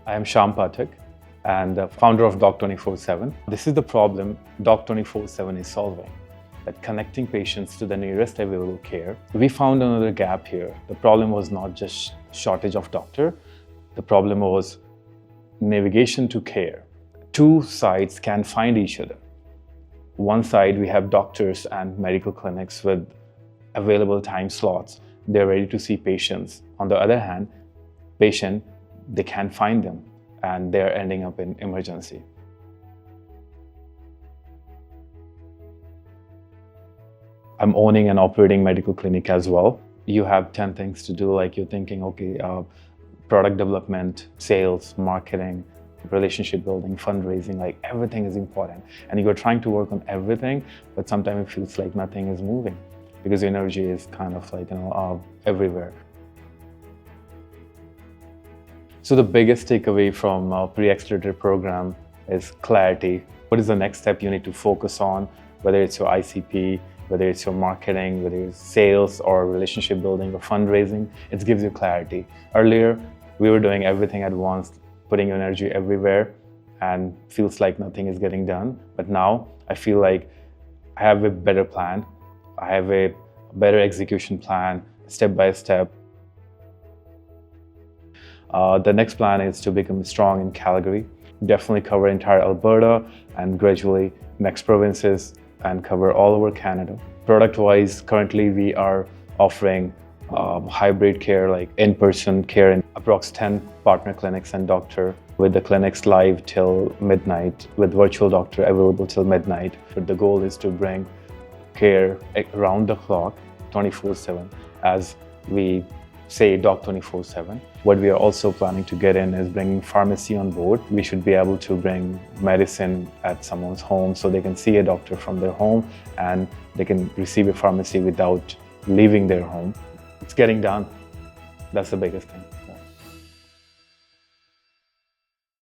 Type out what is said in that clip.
I am Sham Pathak and the founder of Doc247. This is the problem Doc247 is solving, that connecting patients to the nearest available care. We found another gap here. The problem was not just shortage of doctor, the problem was navigation to care. Two sides can find each other. One side, we have doctors and medical clinics with available time slots. They're ready to see patients. On the other hand, patient, they can't find them and they're ending up in emergency. I'm owning and operating medical clinic as well. You have 10 things to do, like you're thinking, okay, product development, sales, marketing, relationship building, fundraising, like everything is important. And you're trying to work on everything, but sometimes it feels like nothing is moving because your energy is kind of like, everywhere. So the biggest takeaway from Pre-Accelerator program is clarity. What is the next step you need to focus on, whether it's your ICP, whether it's your marketing, whether it's sales or relationship building or fundraising, it gives you clarity. Earlier, we were doing everything at once, putting your energy everywhere and feels like nothing is getting done. But now I feel like I have a better plan. I have a better execution plan, step by step. The next plan is to become strong in Calgary, definitely cover entire Alberta and gradually next provinces and cover all over Canada. Product-wise, currently we are offering hybrid care, like in-person care in approx 10 partner clinics and doctor, with the clinics live till midnight, with virtual doctor available till midnight. But the goal is to bring care around the clock, 24/7, as we say Doc247. What we are also planning to get in is bringing pharmacy on board. We should be able to bring medicine at someone's home so they can see a doctor from their home and they can receive a pharmacy without leaving their home. It's getting done. That's the biggest thing.